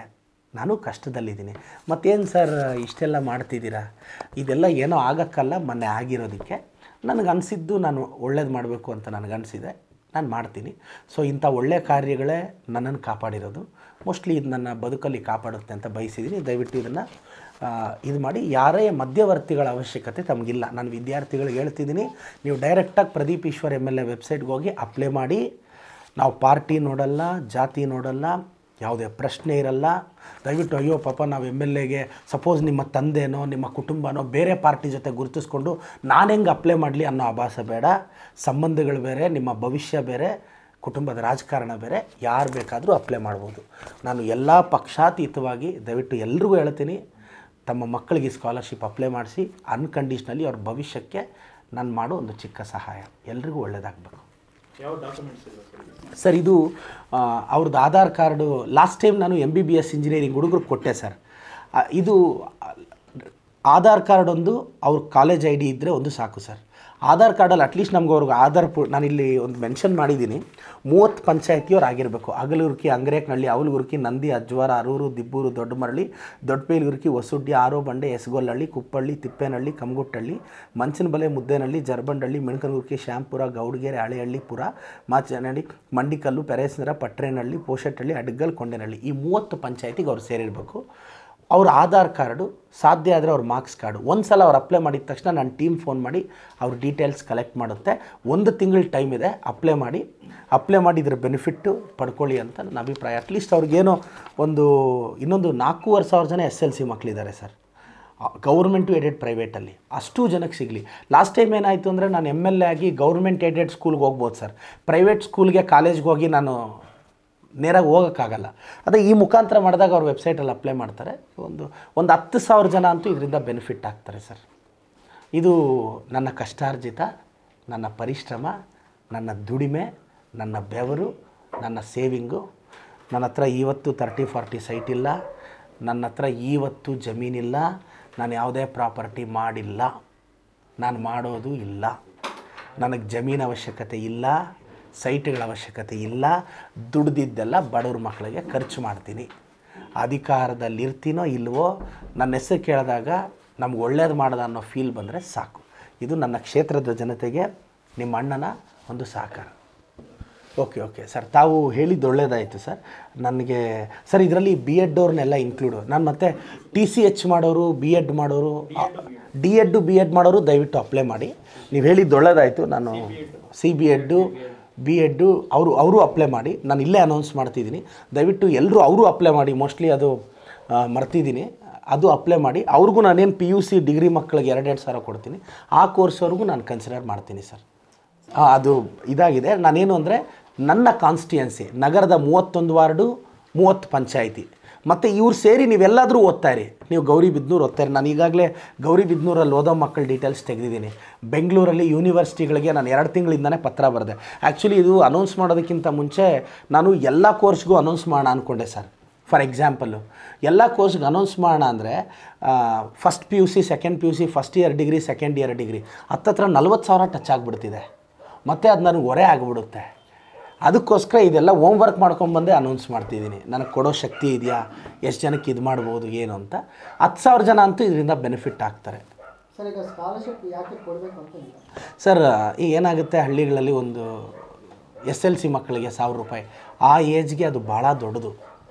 ನಾನು ಕಷ್ಟದಲ್ಲಿದ್ದೀನಿ. ಮತ್ತೇನು ಸರ್ ಇಷ್ಟೆಲ್ಲ ಮಾಡ್ತಿದ್ದೀರಾ, ಇದೆಲ್ಲ ಏನೋ ಆಗೋಕ್ಕಲ್ಲ, ಮೊನ್ನೆ ಆಗಿರೋದಕ್ಕೆ ನನಗನ್ಸಿದ್ದು ನಾನು ಒಳ್ಳೇದು ಮಾಡಬೇಕು ಅಂತ ನನಗನ್ಸಿದೆ, ನಾನು ಮಾಡ್ತೀನಿ. ಸೊ ಇಂಥ ಒಳ್ಳೆಯ ಕಾರ್ಯಗಳೇ ನನ್ನನ್ನು ಕಾಪಾಡಿರೋದು. ಮೋಸ್ಟ್ಲಿ ಇದು ನನ್ನ ಬದುಕಲ್ಲಿ ಕಾಪಾಡುತ್ತೆ ಅಂತ ಬಯಸಿದ್ದೀನಿ. ದಯವಿಟ್ಟು ಇದನ್ನು ಇದು ಮಾಡಿ. ಯಾರೇ ಮಧ್ಯವರ್ತಿಗಳ ಅವಶ್ಯಕತೆ ತಮಗಿಲ್ಲ. ನಾನು ವಿದ್ಯಾರ್ಥಿಗಳಿಗೆ ಹೇಳ್ತಿದ್ದೀನಿ, ನೀವು ಡೈರೆಕ್ಟಾಗಿ ಪ್ರದೀಪ್ ಈಶ್ವರ್ MLA ವೆಬ್ಸೈಟ್ಗೆ ಹೋಗಿ ಅಪ್ಲೈ ಮಾಡಿ. ನಾವು ಪಾರ್ಟಿ ನೋಡಲ್ಲ, ಜಾತಿ ನೋಡಲ್ಲ, ಯಾವುದೇ ಪ್ರಶ್ನೆ ಇರಲ್ಲ. ದಯವಿಟ್ಟು ಅಯ್ಯೋ ಪಾಪ ನಾವು MLAಗೆ ಸಪೋಸ್ ನಿಮ್ಮ ತಂದೆನೋ ನಿಮ್ಮ ಕುಟುಂಬನೋ ಬೇರೆ ಪಾರ್ಟಿ ಜೊತೆ ಗುರುತಿಸ್ಕೊಂಡು ನಾನು ಹೆಂಗೆ ಅಪ್ಲೈ ಮಾಡಲಿ ಅನ್ನೋ ಆಭಾಸ ಬೇಡ. ಸಂಬಂಧಗಳು ಬೇರೆ, ನಿಮ್ಮ ಭವಿಷ್ಯ ಬೇರೆ, ಕುಟುಂಬದ ರಾಜಕಾರಣ ಬೇರೆ. ಯಾರು ಬೇಕಾದರೂ ಅಪ್ಲೈ ಮಾಡ್ಬೋದು. ನಾನು ಎಲ್ಲ ಪಕ್ಷಾತೀತವಾಗಿ ದಯವಿಟ್ಟು ಎಲ್ರಿಗೂ ಹೇಳ್ತೀನಿ, ತಮ್ಮ ಮಕ್ಕಳಿಗೆ ಸ್ಕಾಲರ್ಶಿಪ್ ಅಪ್ಲೈ ಮಾಡಿಸಿ. ಅನ್ಕಂಡೀಷ್ನಲಿ ಅವ್ರ ಭವಿಷ್ಯಕ್ಕೆ ನಾನು ಮಾಡೋ ಒಂದು ಚಿಕ್ಕ ಸಹಾಯ. ಎಲ್ರಿಗೂ ಒಳ್ಳೆಯದಾಗಬೇಕು. ಯಾವ ಡಾಕ್ಯುಮೆಂಟ್ಸ್ ಇಲ್ಲ ಸರ್? ಇದು ಅವ್ರದ್ದು ಆಧಾರ್ ಕಾರ್ಡು. ಲಾಸ್ಟ್ ಟೈಮ್ ನಾನು MBBS ಇಂಜಿನಿಯರಿಂಗ್ ಹುಡುಗರಿಗೆ ಕೊಟ್ಟೆ ಸರ್. ಇದು ಆಧಾರ್ ಕಾರ್ಡ್ ಒಂದು, ಅವ್ರ ಕಾಲೇಜ್ ID ಇದ್ದರೆ ಒಂದು ಸಾಕು ಸರ್. ಆಧಾರ್ ಕಾರ್ಡಲ್ಲಿ ಅಟ್ಲೀಸ್ಟ್ ನಮ್ಗೆ ಅವ್ರಿಗೆ ನಾನಿಲ್ಲಿ ಒಂದು ಮೆನ್ಷನ್ ಮಾಡಿದ್ದೀನಿ, 30 ಪಂಚಾಯತಿಯವ್ರು ಆಗಿರಬೇಕು. ಅಗಲುರ್ಕಿ, ಅಂಗ್ರೇಕ್ನಹಳ್ಳಿ, ಅವಲಗುರ್ಕಿ, ನಂದಿ, ಅಜ್ವಾರ, ಅರೂರು, ದಿಬ್ಬೂರು, ದೊಡ್ಡಮರಳಿ, ದೊಡ್ಡಪೇಲುರ್ಕಿ, ಹೊಸುಡ್ಡಿ, ಆರೋಬಂಡೆ, ಎಸ್ಗೊಲ್ಲಹಳ್ಳಿ, ಕುಪ್ಪಳ್ಳಿ, ತಿಪ್ಪೇನಹಳ್ಳಿ, ಕಮಗುಟ್ಟಹಳ್ಳಿ, ಮಂಚನಬಲೆ, ಮುದ್ದೇನಹಳ್ಳಿ, ಜರಬಂಡಹಳ್ಳಿ, ಮೆಣಕನಗುರ್ಕಿ, ಶ್ಯಾಂಪುರ, ಗೌಡಗೆರೆ, ಹಳೆಹಳ್ಳಿ, ಪುರ, ಮಾಚನಹಳ್ಳಿ, ಮಂಡಿಕಲ್ಲು, ಪೆರೇಸನರ, ಪಟ್ರೇನಹಳ್ಳಿ, ಪೋಷಟ್ಟಹಳ್ಳಿ, ಅಡ್ಗಲ್, ಕೊಂಡೇನಹಳ್ಳಿ. ಈ 30 ಪಂಚಾಯತಿಗೆ ಅವ್ರು ಸೇರಿರಬೇಕು. ಅವ್ರ ಆಧಾರ್ ಕಾರ್ಡು, ಸಾಧ್ಯ ಆದರೆ ಅವ್ರ ಮಾರ್ಕ್ಸ್ ಕಾರ್ಡು. ಒಂದು ಸಲ ಅವ್ರು ಅಪ್ಲೈ ಮಾಡಿದ ತಕ್ಷಣ ನನ್ನ ಟೀಮ್ ಫೋನ್ ಮಾಡಿ ಅವ್ರ ಡೀಟೇಲ್ಸ್ ಕಲೆಕ್ಟ್ ಮಾಡುತ್ತೆ. 1 ತಿಂಗಳ ಟೈಮ್ ಇದೆ, ಅಪ್ಲೈ ಮಾಡಿ ಇದ್ರ ಬೆನಿಫಿಟ್ಟು ಪಡ್ಕೊಳ್ಳಿ ಅಂತ ನನ್ನ ಅಭಿಪ್ರಾಯ. ಅಟ್ಲೀಸ್ಟ್ ಅವ್ರಿಗೇನೋ ಇನ್ನೊಂದು 4,500 ಜನ SLC ಮಕ್ಕಳಿದ್ದಾರೆ ಸರ್, ಗೌರ್ಮೆಂಟು ಏಡೆಡ್ ಪ್ರೈವೇಟಲ್ಲಿ. ಅಷ್ಟು ಜನಕ್ಕೆ ಸಿಗಲಿ. ಲಾಸ್ಟ್ ಟೈಮ್ ಏನಾಯಿತು ಅಂದರೆ ನಾನು MLA ಆಗಿ ಗೌರ್ಮೆಂಟ್ ಏಡೆಡ್ ಸ್ಕೂಲ್ಗೆ ಹೋಗ್ಬೋದು ಸರ್, ಪ್ರೈವೇಟ್ ಸ್ಕೂಲ್ಗೆ ಕಾಲೇಜ್ಗೆ ಹೋಗಿ ನಾನು ನೇರಾಗಿ ಹೋಗೋಕ್ಕಾಗಲ್ಲ. ಅದೇ ಈ ಮುಖಾಂತರ ಮಾಡಿದಾಗ ಅವ್ರ ವೆಬ್ಸೈಟಲ್ಲಿ ಅಪ್ಲೈ ಮಾಡ್ತಾರೆ. ಒಂದು 10,000 ಜನ ಅಂತೂ ಇದರಿಂದ ಬೆನಿಫಿಟ್ ಆಗ್ತಾರೆ ಸರ್. ಇದು ನನ್ನ ಕಷ್ಟಾರ್ಜಿತ, ನನ್ನ ಪರಿಶ್ರಮ, ನನ್ನ ದುಡಿಮೆ, ನನ್ನ ಬೆವರು, ನನ್ನ ಸೇವಿಂಗು. ನನ್ನ ಹತ್ರ ಇವತ್ತು 30-40 ಸೈಟ್ ಇಲ್ಲ, ನನ್ನ ಹತ್ರ ಇವತ್ತು ಜಮೀನಿಲ್ಲ, ನಾನು ಯಾವುದೇ ಪ್ರಾಪರ್ಟಿ ಮಾಡಿಲ್ಲ, ನಾನು ಮಾಡೋದು ಇಲ್ಲ, ನನಗೆ ಜಮೀನು ಅವಶ್ಯಕತೆ ಇಲ್ಲ, ಸೈಟ್ಗಳ ಅವಶ್ಯಕತೆ ಇಲ್ಲ, ದುಡ್ದಿದ್ದೆಲ್ಲ ಬಡವ್ರ ಮಕ್ಕಳಿಗೆ ಖರ್ಚು ಮಾಡ್ತೀನಿ. ಅಧಿಕಾರದಲ್ಲಿರ್ತೀನೋ ಇಲ್ವೋ ನನ್ನ ಹೆಸರು ಕೇಳಿದಾಗ ನಮ್ಗೆ ಒಳ್ಳೇದು ಮಾಡೋದು ಅನ್ನೋ ಫೀಲ್ ಬಂದರೆ ಸಾಕು. ಇದು ನನ್ನ ಕ್ಷೇತ್ರದ ಜನತೆಗೆ ನಿಮ್ಮ ಅಣ್ಣನ ಒಂದು ಸಹಕಾರ. ಓಕೆ ಸರ್, ತಾವು ಹೇಳಿದ್ದು ಒಳ್ಳೇದಾಯಿತು ಸರ್. ನನಗೆ ಸರ್ ಇದರಲ್ಲಿ ಬಿ ಎಡ್ ಅವ್ರನ್ನೆಲ್ಲ ಇನ್ಕ್ಲೂಡು, ನಾನು ಮತ್ತೆ TCH ಮಾಡೋರು, ಬಿ ಎಡ್ ಮಾಡೋರು, ಬಿ ಎಡ್ ಮಾಡೋರು ದಯವಿಟ್ಟು ಅಪ್ಲೈ ಮಾಡಿ. ನೀವು ಹೇಳಿದ್ದು ಒಳ್ಳೇದಾಯಿತು. ನಾನು CB.Ed, B.Ed ಅವರು ಅಪ್ಲೈ ಮಾಡಿ. ನಾನು ಇಲ್ಲೇ ಅನೌನ್ಸ್ ಮಾಡ್ತಿದ್ದೀನಿ, ದಯವಿಟ್ಟು ಎಲ್ಲರೂ ಅವರು ಅಪ್ಲೈ ಮಾಡಿ. ಮೋಸ್ಟ್ಲಿ ಅದು ಮರ್ತಿದ್ದೀನಿ, ಅದು ಅಪ್ಲೈ ಮಾಡಿ. ಅವ್ರಿಗೂ ನಾನೇನು PUC ಡಿಗ್ರಿ ಮಕ್ಕಳಿಗೆ 2,2 ಸಾವಿರ ಕೊಡ್ತೀನಿ, ಆ ಕೋರ್ಸ್ವರೆಗೂ ನಾನು ಕನ್ಸಿಡರ್ ಮಾಡ್ತೀನಿ ಸರ್. ಅದು ಇದಾಗಿದೆ. ನಾನೇನು ಅಂದರೆ ನನ್ನ ಕಾನ್ಸ್ಟಿಟ್ಯೂನ್ಸಿ ನಗರದ 31 ವಾರ್ಡು, 30 ಪಂಚಾಯಿತಿ ಮತ್ತು ಇವ್ರು ಸೇರಿ ನೀವೆಲ್ಲಾದರೂ ಓದ್ತಾಯಿರಿ. ನೀವು ಗೌರಿಬಿದನೂರು ಓದ್ತಾಯಿರಿ. ನಾನು ಈಗಾಗಲೇ ಗೌರಿಬಿದನೂರಲ್ಲಿ ಓದೋ ಮಕ್ಕಳ ಡೀಟೇಲ್ಸ್ ತೆಗೆದಿದ್ದೀನಿ. ಬೆಂಗಳೂರಲ್ಲಿ ಯೂನಿವರ್ಸಿಟಿಗಳಿಗೆ ನಾನು 2 ತಿಂಗಳಿಂದನೇ ಪತ್ರ ಬರೆದೆ. ಆ್ಯಕ್ಚುಲಿ ಇದು ಅನೌನ್ಸ್ ಮಾಡೋದಕ್ಕಿಂತ ಮುಂಚೆ ನಾನು ಎಲ್ಲ ಕೋರ್ಸ್ಗೂ ಅನೌನ್ಸ್ ಮಾಡೋಣ ಅಂದ್ಕೊಂಡೆ ಸರ್. ಫಾರ್ ಎಕ್ಸಾಂಪಲ್ಲು ಎಲ್ಲ ಕೋರ್ಸ್ಗೆ ಅನೌನ್ಸ್ ಮಾಡೋಣ ಅಂದರೆ first PUC, second PUC, first year degree, second year degree ಹತ್ತತ್ರ 40,000 ಟಚ್ ಆಗಿಬಿಡ್ತಿದೆ. ಮತ್ತು ಅದು ನನಗೆ ಹೊರೆ ಆಗಿಬಿಡುತ್ತೆ. ಅದಕ್ಕೋಸ್ಕರ ಇದೆಲ್ಲ ಹೋಮ್ ವರ್ಕ್ ಮಾಡ್ಕೊಂಬಂದೇ ಅನೌನ್ಸ್ ಮಾಡ್ತಿದ್ದೀನಿ. ನನಗೆ ಕೊಡೋ ಶಕ್ತಿ ಇದೆಯಾ, ಎಷ್ಟು ಜನಕ್ಕೆ ಇದು ಮಾಡ್ಬೋದು ಏನು ಅಂತ. 10,000 ಜನ ಅಂತೂ ಇದರಿಂದ ಬೆನಿಫಿಟ್ ಆಗ್ತಾರೆ ಸರ್. ಈಗ ಸ್ಕಾಲರ್ಶಿಪ್ ಯಾಕೆ ಕೊಡಬೇಕು ಅಂತ ಇಲ್ಲ ಸರ್. ಈಗ ಏನಾಗುತ್ತೆ, ಹಳ್ಳಿಗಳಲ್ಲಿ ಒಂದು SLC ಮಕ್ಕಳಿಗೆ 1,000 ರೂಪಾಯಿ, ಆ ಏಜ್ಗೆ ಅದು ಭಾಳ ದೊಡ್ಡದು.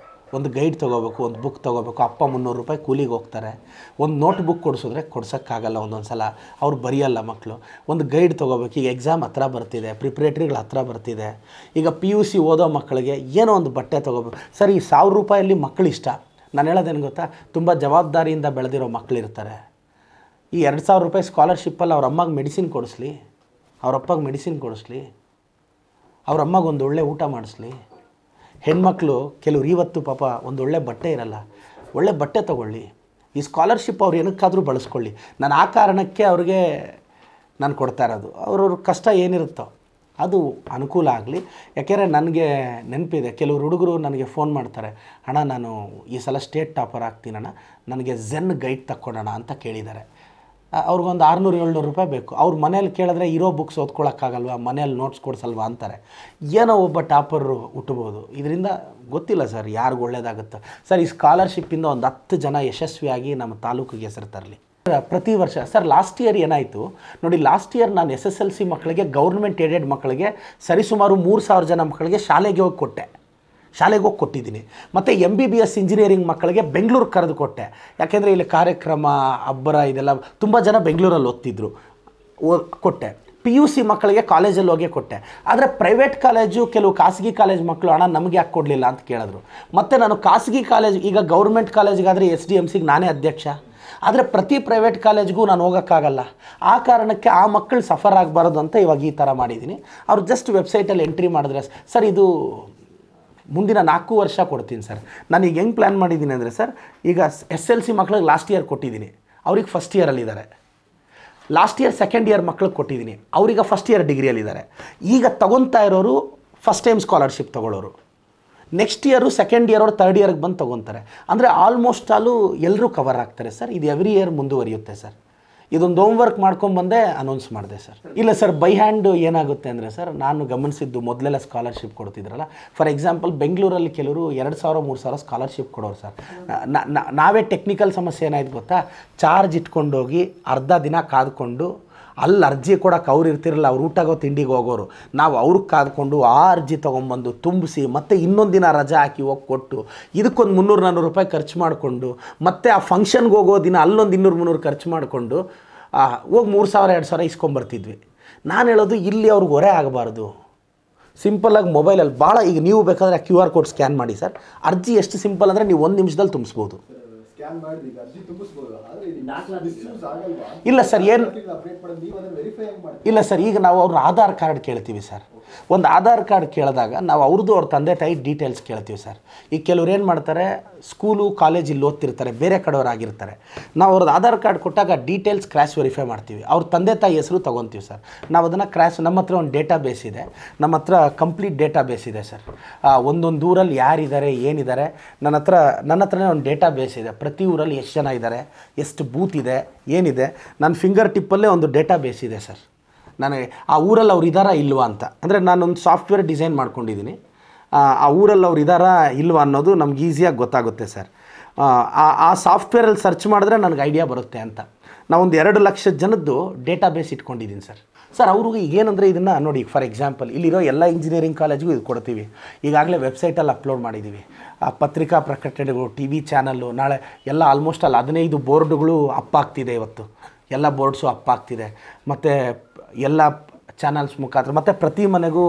ಒಂದು ಗೈಡ್ ತೊಗೋಬೇಕು, ಒಂದು ಬುಕ್ ತೊಗೋಬೇಕು, ಅಪ್ಪ 300 ರೂಪಾಯಿ ಕೂಲಿಗೆ ಹೋಗ್ತಾರೆ. ಒಂದು ನೋಟ್ ಬುಕ್ ಕೊಡಿಸಿದ್ರೆ ಕೊಡ್ಸೋಕ್ಕಾಗಲ್ಲ, ಒಂದೊಂದು ಸಲ ಅವ್ರು ಬರೆಯಲ್ಲ ಮಕ್ಕಳು. ಒಂದು ಗೈಡ್ ತೊಗೋಬೇಕು. ಈಗ ಎಕ್ಸಾಮ್ ಹತ್ರ ಬರ್ತಿದೆ, ಪ್ರಿಪ್ರೇಟ್ರಿಗಳು ಹತ್ರ ಬರ್ತಿದೆ. ಈಗ PUC ಓದೋ ಮಕ್ಕಳಿಗೆ ಏನೋ ಒಂದು ಬಟ್ಟೆ ತೊಗೋಬೇಕು ಸರ್. ಈ 1,000 ರೂಪಾಯಲ್ಲಿ ಮಕ್ಕಳು ಇಷ್ಟ. ನಾನು ಹೇಳೋದೇನು ಗೊತ್ತಾ, ತುಂಬ ಜವಾಬ್ದಾರಿಯಿಂದ ಬೆಳೆದಿರೋ ಮಕ್ಕಳಿರ್ತಾರೆ. ಈ 2,000 ರೂಪಾಯಿ ಸ್ಕಾಲರ್ಶಿಪ್ಪಲ್ಲಿ ಅವ್ರ ಅಮ್ಮಗೆ ಮೆಡಿಸಿನ್ ಕೊಡಿಸ್ಲಿ, ಅವ್ರ ಅಪ್ಪಗೆ ಮೆಡಿಸಿನ್ ಕೊಡಿಸ್ಲಿ, ಅವ್ರ ಅಮ್ಮಗೆ ಒಂದು ಒಳ್ಳೆ ಊಟ ಮಾಡಿಸ್ಲಿ. ಹೆಣ್ಮಕ್ಳು ಕೆಲವ್ರು ಇವತ್ತು ಪಾಪ ಒಂದು ಒಳ್ಳೆ ಬಟ್ಟೆ ಇರಲ್ಲ, ಒಳ್ಳೆ ಬಟ್ಟೆ ತೊಗೊಳ್ಳಿ. ಈ ಸ್ಕಾಲರ್ಶಿಪ್ ಅವ್ರು ಏನಕ್ಕಾದರೂ ಬಳಸ್ಕೊಳ್ಳಿ. ನಾನು ಆ ಕಾರಣಕ್ಕೆ ಅವ್ರಿಗೆ ನಾನು ಕೊಡ್ತಾ ಇರೋದು. ಅವ್ರವ್ರ ಕಷ್ಟ ಏನಿರುತ್ತೋ ಅದು ಅನುಕೂಲ ಆಗಲಿ. ಯಾಕೆಂದರೆ ನನಗೆ ನೆನಪಿದೆ, ಕೆಲವರು ಹುಡುಗರು ನನಗೆ ಫೋನ್ ಮಾಡ್ತಾರೆ, ಅಣ್ಣ ನಾನು ಈ ಸಲ ಸ್ಟೇಟ್ ಟಾಪರ್ ಆಗ್ತೀನಣ್ಣ, ನನಗೆ ಝೆನ್ ಗೈಡ್ ತಕ್ಕೊಡೋಣ ಅಂತ ಕೇಳಿದ್ದಾರೆ. ಅವ್ರಿಗೊಂದು 600-700 ರೂಪಾಯಿ ಬೇಕು. ಅವ್ರ ಮನೇಲಿ ಕೇಳಿದ್ರೆ ಇರೋ ಬುಕ್ಸ್ ಓದ್ಕೊಳ್ಳೋಕ್ಕಾಗಲ್ವ, ಮನೇಲಿ ನೋಟ್ಸ್ ಕೊಡಿಸಲ್ವಾ ಅಂತಾರೆ. ಏನೋ ಒಬ್ಬ ಟಾಪರು ಹುಟ್ಟಬೋದು. ಇದರಿಂದ ಗೊತ್ತಿಲ್ಲ ಸರ್ ಯಾರಿಗೂ ಒಳ್ಳೇದಾಗುತ್ತೋ ಸರ್. ಈ ಸ್ಕಾಲರ್ಶಿಪ್ಪಿಂದ ಒಂದು 10 ಜನ ಯಶಸ್ವಿಯಾಗಿ ನಮ್ಮ ತಾಲೂಕಿಗೆ ಹೆಸರು ತರಲಿ. ಪ್ರತಿ ವರ್ಷ ಸರ್, ಲಾಸ್ಟ್ ಇಯರ್ ಏನಾಯಿತು ನೋಡಿ, ಲಾಸ್ಟ್ ಇಯರ್ ನಾನು SSLC ಮಕ್ಕಳಿಗೆ, ಗೌರ್ಮೆಂಟ್ ಏಡೆಡ್ ಮಕ್ಕಳಿಗೆ ಸರಿಸುಮಾರು 3,000 ಜನ ಮಕ್ಕಳಿಗೆ ಶಾಲೆಗೆ ಹೋಗಿ ಕೊಟ್ಟಿದ್ದೀನಿ. ಮತ್ತು MBBS ಇಂಜಿನಿಯರಿಂಗ್ ಮಕ್ಕಳಿಗೆ ಬೆಂಗಳೂರು ಕರೆದು ಕೊಟ್ಟೆ. ಯಾಕೆಂದರೆ ಇಲ್ಲಿ ಕಾರ್ಯಕ್ರಮ, ಅಬ್ಬರ ಇದೆಲ್ಲ ತುಂಬ ಜನ ಬೆಂಗಳೂರಲ್ಲಿ ಓದ್ತಿದ್ರು, ಕೊಟ್ಟೆ. PUC ಮಕ್ಕಳಿಗೆ ಕಾಲೇಜಲ್ಲಿ ಹೋಗೇ ಕೊಟ್ಟೆ. ಆದರೆ ಪ್ರೈವೇಟ್ ಕಾಲೇಜು, ಕೆಲವು ಖಾಸಗಿ ಕಾಲೇಜ್ ಮಕ್ಕಳು ಅಣ್ಣ ನಮಗೆ ಯಾಕೆ ಕೊಡಲಿಲ್ಲ ಅಂತ ಕೇಳಿದ್ರು. ಮತ್ತು ನಾನು ಖಾಸಗಿ ಕಾಲೇಜ್, ಈಗ ಗೌರ್ಮೆಂಟ್ ಕಾಲೇಜಿಗಾದರೆ SDMCಗೆ ನಾನೇ ಅಧ್ಯಕ್ಷ, ಆದರೆ ಪ್ರತಿ ಪ್ರೈವೇಟ್ ಕಾಲೇಜ್ಗೂ ನಾನು ಹೋಗೋಕ್ಕಾಗಲ್ಲ. ಆ ಕಾರಣಕ್ಕೆ ಆ ಮಕ್ಕಳು ಸಫರ್ ಆಗಬಾರ್ದು ಅಂತ ಇವಾಗ ಈ ಥರ ಮಾಡಿದ್ದೀನಿ. ಅವ್ರು ಜಸ್ಟ್ ವೆಬ್ಸೈಟಲ್ಲಿ ಎಂಟ್ರಿ ಮಾಡಿದ್ರೆ ಸರ್, ಇದು ಮುಂದಿನ 4 ವರ್ಷ ಕೊಡ್ತೀನಿ ಸರ್. ನಾನು ಈಗ ಹೆಂಗೆ ಪ್ಲ್ಯಾನ್ ಮಾಡಿದ್ದೀನಿ ಅಂದರೆ ಸರ್, ಈಗ SLC ಮಕ್ಳಿಗೆ ಲಾಸ್ಟ್ ಇಯರ್ ಕೊಟ್ಟಿದ್ದೀನಿ, ಅವ್ರಿಗೆ ಫಸ್ಟ್ ಇಯರಲ್ಲಿದ್ದಾರೆ. ಲಾಸ್ಟ್ ಇಯರ್ ಸೆಕೆಂಡ್ ಇಯರ್ ಮಕ್ಳಿಗೆ ಕೊಟ್ಟಿದ್ದೀನಿ, ಅವ್ರಿಗೆ ಫಸ್ಟ್ ಇಯರ್ ಡಿಗ್ರಿಯಲ್ಲಿದ್ದಾರೆ. ಈಗ ತೊಗೊತಾ ಇರೋರು ಫಸ್ಟ್ ಟೈಮ್ ಸ್ಕಾಲರ್ಶಿಪ್ ತೊಗೊಳ್ಳೋರು, ನೆಕ್ಸ್ಟ್ ಇಯರು ಸೆಕೆಂಡ್ ಇಯರ್ ಅವ್ರು ಥರ್ಡ್ ಇಯರ್ಗೆ ಬಂದು ತೊಗೊತಾರೆ. ಅಂದರೆ ಆಲ್ಮೋಸ್ಟ್ ಎಲ್ಲರೂ ಕವರ್ ಆಗ್ತಾರೆ ಸರ್. ಇದು ಎವ್ರಿ ಇಯರ್ ಮುಂದುವರಿಯುತ್ತೆ ಸರ್. ಇದೊಂದು ಹೋಮ್ ವರ್ಕ್ ಮಾಡ್ಕೊಂಬಂದೆ ಅನೌನ್ಸ್ ಮಾಡಿದೆ ಸರ್. ಇಲ್ಲ ಸರ್, ಬೈ ಹ್ಯಾಂಡ್ ಏನಾಗುತ್ತೆ ಅಂದರೆ ಸರ್, ನಾನು ಗಮನಿಸಿದ್ದು ಮೊದಲೆಲ್ಲ ಸ್ಕಾಲರ್ಶಿಪ್ ಕೊಡ್ತಿದ್ರಲ್ಲ, ಫಾರ್ ಎಕ್ಸಾಂಪಲ್ ಬೆಂಗಳೂರಲ್ಲಿ ಕೆಲವರು 2,000-3,000 ಸ್ಕಾಲರ್ಶಿಪ್ ಕೊಡೋರು ಸರ್. ನಾವೇ ಟೆಕ್ನಿಕಲ್ ಸಮಸ್ಯೆ ಏನಾಯ್ತು ಗೊತ್ತಾ, ಚಾರ್ಜ್ ಇಟ್ಕೊಂಡೋಗಿ ಅರ್ಧ ದಿನ ಕಾದ್ಕೊಂಡು ಅಲ್ಲಿ ಅರ್ಜಿ ಕೊಡೋಕೆ ಅವ್ರು ಇರ್ತಿರಲ್ಲ, ಅವ್ರು ಊಟಗೋ ತಿಂಡಿಗೆ ಹೋಗೋರು, ನಾವು ಅವ್ರಿಗೆ ಕಾದ್ಕೊಂಡು ಆ ಅರ್ಜಿ ತೊಗೊಂಬಂದು ತುಂಬಿಸಿ ಮತ್ತೆ ಇನ್ನೊಂದು ದಿನ ರಜೆ ಹಾಕಿ ಹೋಗಿ ಕೊಟ್ಟು ಇದಕ್ಕೊಂದು 300-400 ರೂಪಾಯಿ ಖರ್ಚು ಮಾಡಿಕೊಂಡು ಮತ್ತು ಆ ಫಂಕ್ಷನ್ಗೆ ಹೋಗೋ ದಿನ ಅಲ್ಲೊಂದು 200-300 ಖರ್ಚು ಮಾಡಿಕೊಂಡು ಹೋಗಿ 3,000-2,000 ಇಸ್ಕೊಂಬರ್ತಿದ್ವಿ. ನಾನು ಹೇಳೋದು ಇಲ್ಲಿ ಅವ್ರಿಗೆ ಹೊರೆ ಆಗಬಾರ್ದು. ಸಿಂಪಲ್ಲಾಗಿ ಮೊಬೈಲಲ್ಲಿ ಭಾಳ, ಈಗ ನೀವು ಬೇಕಾದರೆ QR ಕೋಡ್ ಸ್ಕ್ಯಾನ್ ಮಾಡಿ ಸರ್. ಅರ್ಜಿ ಎಷ್ಟು ಸಿಂಪಲ್ ಅಂದರೆ ನೀವು 1 ನಿಮಿಷದಲ್ಲಿ ತುಂಬಿಸ್ಬೋದು. ಇಲ್ಲ ಸರ್, ಏನು ಇಲ್ಲ ಸರ್, ಈಗ ನಾವು ಅವ್ರ ಆಧಾರ್ ಕಾರ್ಡ್ ಕೇಳ್ತೀವಿ ಸರ್. ಒಂದು ಆಧಾರ್ ಕಾರ್ಡ್ ಕೇಳಿದಾಗ ನಾವು ಅವ್ರದ್ದು ಅವ್ರ ತಂದೆ ತಾಯಿ ಡೀಟೇಲ್ಸ್ ಕೇಳ್ತೀವಿ ಸರ್. ಈಗ ಕೆಲವ್ರು ಏನು ಮಾಡ್ತಾರೆ, ಸ್ಕೂಲು ಕಾಲೇಜಲ್ಲಿ ಓದ್ತಿರ್ತಾರೆ, ಬೇರೆ ಕಡೆಯವರಾಗಿರ್ತಾರೆ. ನಾವು ಅವ್ರದ್ದು ಆಧಾರ್ ಕಾರ್ಡ್ ಕೊಟ್ಟಾಗ ಡೀಟೇಲ್ಸ್ ಕ್ರಾಸ್ ವೆರಿಫೈ ಮಾಡ್ತೀವಿ, ಅವ್ರ ತಂದೆ ತಾಯಿ ಹೆಸರು ತೊಗೊತೀವಿ ಸರ್. ನಾವು ಅದನ್ನು ನಮ್ಮ ಹತ್ರ ಒಂದು ಡೇಟಾ ಬೇಸ್ ಇದೆ, ನಮ್ಮ ಹತ್ರ ಕಂಪ್ಲೀಟ್ ಡೇಟಾ ಬೇಸ್ ಇದೆ ಸರ್. ಒಂದೊಂದು ಊರಲ್ಲಿ ಯಾರಿದ್ದಾರೆ ಏನಿದ್ದಾರೆ ನನ್ನ ಹತ್ರನೇ ಒಂದು ಡೇಟಾ ಬೇಸ್ ಇದೆ. ಪ್ರತಿ ಊರಲ್ಲಿ ಎಷ್ಟು ಜನ ಇದ್ದಾರೆ, ಎಷ್ಟು ಬೂತ್ ಇದೆ, ಏನಿದೆ, ನನ್ನ ಫಿಂಗರ್ ಟಿಪ್ಪಲ್ಲೇ ಒಂದು ಡೇಟಾ ಬೇಸ್ ಇದೆ ಸರ್. ನನಗೆ ಆ ಊರಲ್ಲಿ ಅವ್ರು ಇದ್ದಾರಾ ಇಲ್ವಾ ಅಂತ, ಅಂದರೆ ನಾನೊಂದು ಸಾಫ್ಟ್ವೇರ್ ಡಿಸೈನ್ ಮಾಡ್ಕೊಂಡಿದ್ದೀನಿ. ಆ ಊರಲ್ಲಿ ಅವ್ರು ಇದ್ದಾರಾ ಇಲ್ವಾ ಅನ್ನೋದು ನಮ್ಗೆ ಈಸಿಯಾಗಿ ಗೊತ್ತಾಗುತ್ತೆ ಸರ್. ಆ ಸಾಫ್ಟ್ವೇರಲ್ಲಿ ಸರ್ಚ್ ಮಾಡಿದ್ರೆ ನನಗೆ ಐಡಿಯಾ ಬರುತ್ತೆ ಅಂತ. ನಾವೊಂದು 2 ಲಕ್ಷ ಜನದ್ದು ಡೇಟಾ ಬೇಸ್ ಇಟ್ಕೊಂಡಿದ್ದೀನಿ ಸರ್. ಅವ್ರಿಗೆ ಏನಂದರೆ ಇದನ್ನು ನೋಡಿ, ಫಾರ್ ಎಕ್ಸಾಂಪಲ್ ಇಲ್ಲಿರೋ ಎಲ್ಲ ಇಂಜಿನಿಯರಿಂಗ್ ಕಾಲೇಜಿಗೂ ಇದು ಕೊಡ್ತೀವಿ. ಈಗಾಗಲೇ ವೆಬ್ಸೈಟಲ್ಲಿ ಅಪ್ಲೋಡ್ ಮಾಡಿದ್ದೀವಿ. ಪತ್ರಿಕಾ ಪ್ರಕಟಣೆಗಳು, TV ಚಾನಲ್ಲು, ನಾಳೆ ಎಲ್ಲ ಆಲ್ಮೋಸ್ಟ್ 15 ಬೋರ್ಡ್ಗಳು ಅಪ್ಪಾಗ್ತಿದೆ. ಇವತ್ತು ಎಲ್ಲ ಬೋರ್ಡ್ಸು ಅಪ್ಪಾಗ್ತಿದೆ. ಮತ್ತು ಎಲ್ಲ ಚಾನಲ್ಸ್ ಮುಖಾಂತರ ಮತ್ತು ಪ್ರತಿ ಮನೆಗೂ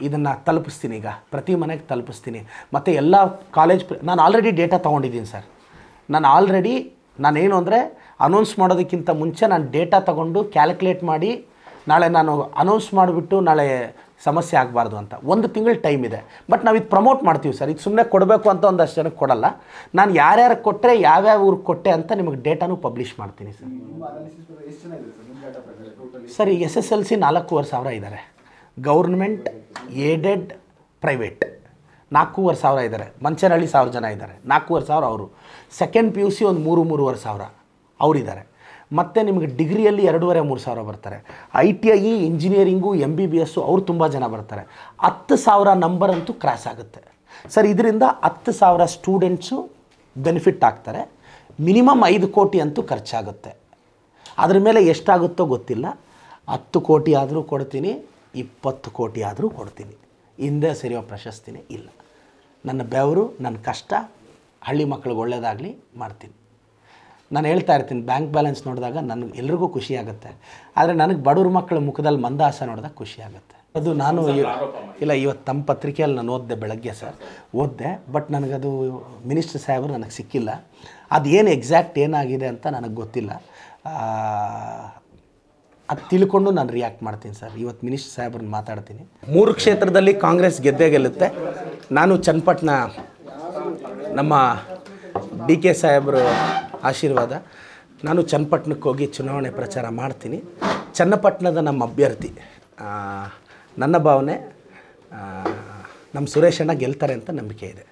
ಇದನ್ನು ತಲುಪಿಸ್ತೀನಿ. ಈಗ ಪ್ರತಿ ಮನೆಗೆ ತಲುಪಿಸ್ತೀನಿ. ಮತ್ತು ಎಲ್ಲ ನಾನು ಆಲ್ರೆಡಿ ಡೇಟಾ ತೊಗೊಂಡಿದ್ದೀನಿ ಸರ್. ನಾನೇನು ಅಂದರೆ ಅನೌನ್ಸ್ ಮಾಡೋದಕ್ಕಿಂತ ಮುಂಚೆ ನಾನು ಡೇಟಾ ತೊಗೊಂಡು ಕ್ಯಾಲ್ಕುಲೇಟ್ ಮಾಡಿ ನಾಳೆ ನಾನು ಅನೌನ್ಸ್ ಮಾಡಿಬಿಟ್ಟು ನಾಳೆ ಸಮಸ್ಯೆ ಆಗಬಾರ್ದು ಅಂತ 1 ತಿಂಗಳು ಟೈಮ್ ಇದೆ. ಬಟ್ ನಾವು ಇದು ಪ್ರಮೋಟ್ ಮಾಡ್ತೀವಿ ಸರ್. ಇದು ಸುಮ್ಮನೆ ಕೊಡಬೇಕು ಅಂತ ಒಂದಷ್ಟು ಜನಕ್ಕೆ ಕೊಡಲ್ಲ. ನಾನು ಯಾರ್ಯಾರು ಕೊಟ್ಟರೆ ಯಾವ್ಯಾವ ಊರಿಗೆ ಕೊಟ್ಟೆ ಅಂತ ನಿಮಗೆ ಡೇಟಾನು ಪಬ್ಲಿಷ್ ಮಾಡ್ತೀನಿ ಸರ್. ಸರ್ ಈಗ SSLC 4,500 ಇದ್ದಾರೆ. ಗೌರ್ಮೆಂಟ್, ಏಡೆಡ್, ಪ್ರೈವೇಟ್ 4,500 ಇದ್ದಾರೆ. ಮಂಚನಹಳ್ಳಿ 1000 ಜನ ಇದ್ದಾರೆ. 4,500 ಅವರು. ಸೆಕೆಂಡ್ PUC ಒಂದು 3,500 ಅವರಿದ್ದಾರೆ. ಮತ್ತು ನಿಮಗೆ ಡಿಗ್ರಿಯಲ್ಲಿ 2,500-3,000 ಬರ್ತಾರೆ. ITI, ಇಂಜಿನಿಯರಿಂಗು, MBBS ಅವ್ರು ತುಂಬ ಜನ ಬರ್ತಾರೆ. 10,000 ನಂಬರ್ ಅಂತೂ ಕ್ರಾಸ್ ಆಗುತ್ತೆ ಸರ್. ಇದರಿಂದ 10,000 ಸ್ಟೂಡೆಂಟ್ಸು ಬೆನಿಫಿಟ್ ಆಗ್ತಾರೆ. ಮಿನಿಮಮ್ 5 ಕೋಟಿ ಅಂತೂ ಖರ್ಚಾಗುತ್ತೆ. ಅದ್ರ ಮೇಲೆ ಎಷ್ಟಾಗುತ್ತೋ ಗೊತ್ತಿಲ್ಲ. 10 ಕೋಟಿ ಆದರೂ ಕೊಡ್ತೀನಿ, 20 ಕೋಟಿ ಆದರೂ ಕೊಡ್ತೀನಿ. ಹಿಂದೆ ಸರಿಯೋ ಪ್ರಶಸ್ತಿನೇ ಇಲ್ಲ. ನನ್ನ ಬೆವರು, ನನ್ನ ಕಷ್ಟ, ಹಳ್ಳಿ ಮಕ್ಕಳಿಗೆ ಒಳ್ಳೆಯದಾಗಲಿ ಮಾಡ್ತೀನಿ. ನಾನು ಹೇಳ್ತಾ ಇರ್ತೀನಿ, ಬ್ಯಾಂಕ್ ಬ್ಯಾಲೆನ್ಸ್ ನೋಡಿದಾಗ ನನಗೆ ಎಲ್ರಿಗೂ ಖುಷಿ ಆಗುತ್ತೆ. ಆದರೆ ನನಗೆ ಬಡವ್ರ ಮಕ್ಕಳ ಮುಖದಲ್ಲಿ ಮಂದಹಾಸ ನೋಡಿದಾಗ ಖುಷಿ ಆಗುತ್ತೆ. ಅದು ನಾನು ಇವತ್ತು ತಮ್ಮ ಪತ್ರಿಕೆಯಲ್ಲಿ ನಾನು ಓದಿದೆ, ಬೆಳಗ್ಗೆ ಸರ್ ಓದಿದೆ. ಬಟ್ ನನಗದು ಮಿನಿಸ್ಟರ್ ಸಾಹೇಬರು ನನಗೆ ಸಿಕ್ಕಿಲ್ಲ. ಅದು ಏನು ಎಕ್ಸಾಕ್ಟ್ ಏನಾಗಿದೆ ಅಂತ ನನಗೆ ಗೊತ್ತಿಲ್ಲ. ಅದು ತಿಳ್ಕೊಂಡು ನಾನು ರಿಯಾಕ್ಟ್ ಮಾಡ್ತೀನಿ ಸರ್. ಇವತ್ತು ಮಿನಿಸ್ಟರ್ ಸಾಹೇಬ್ರನ್ನ ಮಾತಾಡ್ತೀನಿ. 3 ಕ್ಷೇತ್ರದಲ್ಲಿ ಕಾಂಗ್ರೆಸ್ ಗೆಲ್ಲುತ್ತೆ. ನಾನು ಚನ್ನಪಟ್ಟಣ, ನಮ್ಮ DK ಸಾಹೇಬರು ಆಶೀರ್ವಾದ, ನಾನು ಚನ್ನಪಟ್ಟಣಕ್ಕೆ ಹೋಗಿ ಚುನಾವಣೆ ಪ್ರಚಾರ ಮಾಡ್ತೀನಿ. ಚನ್ನಪಟ್ಟಣದ ನಮ್ಮ ಅಭ್ಯರ್ಥಿ, ನನ್ನ ಭಾವನೆ, ನಮ್ಮ ಸುರೇಶಣ್ಣ ಗೆಲ್ತಾರೆ ಅಂತ ನಂಬಿಕೆ ಇದೆ.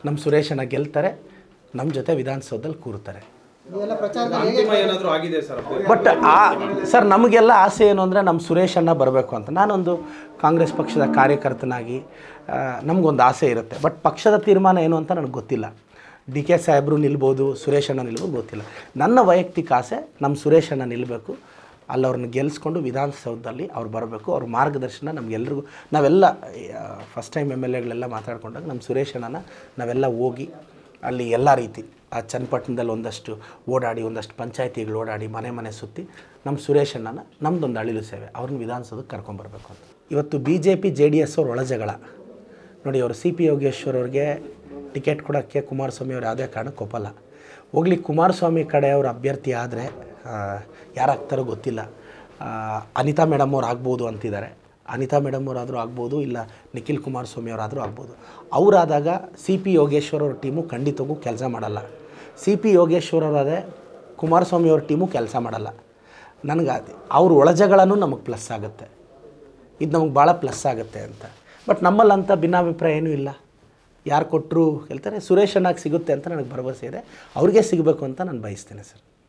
ನಮ್ಮ ಸುರೇಶಣ್ಣ ಗೆಲ್ತಾರೆ, ನಮ್ಮ ಜೊತೆ ವಿಧಾನಸೌಧದಲ್ಲಿ ಕೂರ್ತಾರೆ. ಬಟ್ ಸರ್ ನಮಗೆಲ್ಲ ಆಸೆ ಏನು ಅಂದರೆ ನಮ್ಮ ಸುರೇಶಣ್ಣ ಬರಬೇಕು ಅಂತ. ನಾನೊಂದು ಕಾಂಗ್ರೆಸ್ ಪಕ್ಷದ ಕಾರ್ಯಕರ್ತನಾಗಿ ನಮಗೊಂದು ಆಸೆ ಇರುತ್ತೆ. ಬಟ್ ಪಕ್ಷದ ತೀರ್ಮಾನ ಏನು ಅಂತ ನನಗೆ ಗೊತ್ತಿಲ್ಲ. DK ಸಾಹೇಬರು ನಿಲ್ಬೋದು, ಸುರೇಶಣ್ಣ ನಿಲ್ಬೋದು, ಗೊತ್ತಿಲ್ಲ. ನನ್ನ ವೈಯಕ್ತಿಕ ಆಸೆ ನಮ್ಮ ಸುರೇಶಣ್ಣ ನಿಲ್ಲಬೇಕು. ಅಲ್ಲವ್ರನ್ನ ಗೆಲ್ಲಿಸ್ಕೊಂಡು ವಿಧಾನಸೌಧದಲ್ಲಿ ಅವ್ರು ಬರಬೇಕು. ಅವ್ರ ಮಾರ್ಗದರ್ಶನ ನಮಗೆಲ್ರಿಗೂ, ನಾವೆಲ್ಲ ಫಸ್ಟ್ ಟೈಮ್ MLAಗಳೆಲ್ಲ ಮಾತಾಡ್ಕೊಂಡಾಗ ನಮ್ಮ ಸುರೇಶಣ್ಣನ ನಾವೆಲ್ಲ ಹೋಗಿ ಅಲ್ಲಿ ಎಲ್ಲ ರೀತಿ ಆ ಚನ್ನಪಟ್ಟಣದಲ್ಲಿ ಒಂದಷ್ಟು ಓಡಾಡಿ, ಒಂದಷ್ಟು ಪಂಚಾಯತಿಗಳು ಓಡಾಡಿ, ಮನೆ ಸುತ್ತಿ ನಮ್ಮ ಸುರೇಶಣ್ಣನ ನಮ್ಮದೊಂದು ಅಳಿಲು ಸೇವೆ, ಅವ್ರನ್ನ ವಿಧಾನಸೌಧಕ್ಕೆ ಕರ್ಕೊಂಬರ್ಬೇಕು ಅಂತ. ಇವತ್ತು BJP JDS ಅವ್ರ ಒಳ ಜಗಳ ನೋಡಿ. ಅವರು CP ಯೋಗೇಶ್ವರ್ ಅವ್ರಿಗೆ ಟಿಕೆಟ್ ಕೊಡೋಕ್ಕೆ ಕುಮಾರಸ್ವಾಮಿ ಅವ್ರು ಯಾವುದೇ ಕಾರಣಕ್ಕೆ ಒಪ್ಪಲ್ಲ. ಹೋಗ್ಲಿ, ಕುಮಾರಸ್ವಾಮಿ ಕಡೆ ಅವ್ರ ಅಭ್ಯರ್ಥಿ ಆದರೆ ಯಾರಾಗ್ತಾರೋ ಗೊತ್ತಿಲ್ಲ. ಅನಿತಾ ಮೇಡಮ್ ಅವ್ರು ಆಗ್ಬೋದು ಅಂತಿದ್ದಾರೆ. ಅನಿತಾ ಮೇಡಮ್ ಅವರಾದರೂ ಆಗ್ಬೋದು, ಇಲ್ಲ ನಿಖಿಲ್ ಕುಮಾರಸ್ವಾಮಿ ಅವರಾದರೂ ಆಗ್ಬೋದು. ಅವರಾದಾಗ CP ಯೋಗೇಶ್ವರ್ ಅವ್ರ ಟೀಮು ಖಂಡಿತವೂ ಕೆಲಸ ಮಾಡಲ್ಲ. CP ಯೋಗೇಶ್ವರ್ ಅವರಾದರೆ ಕುಮಾರಸ್ವಾಮಿ ಅವ್ರ ಟೀಮು ಕೆಲಸ ಮಾಡಲ್ಲ. ನನಗೆ ಅವ್ರ ಒಳಜಗಳೂ ನಮಗೆ ಪ್ಲಸ್ ಆಗುತ್ತೆ. ಇದು ನಮಗೆ ಭಾಳ ಪ್ಲಸ್ ಆಗುತ್ತೆ ಅಂತ. ಬಟ್ ನಮ್ಮಲ್ಲಂಥ ಭಿನ್ನಾಭಿಪ್ರಾಯ ಏನೂ ಇಲ್ಲ. ಯಾರು ಕೊಟ್ಟರು ಹೇಳ್ತಾರೆ, ಸುರೇಶಣ್ಣಗೆ ಸಿಗುತ್ತೆ ಅಂತ ನನಗೆ ಭರವಸೆ ಇದೆ. ಅವ್ರಿಗೆ ಸಿಗಬೇಕು ಅಂತ ನಾನು ಬಯಸ್ತೇನೆ ಸರ್.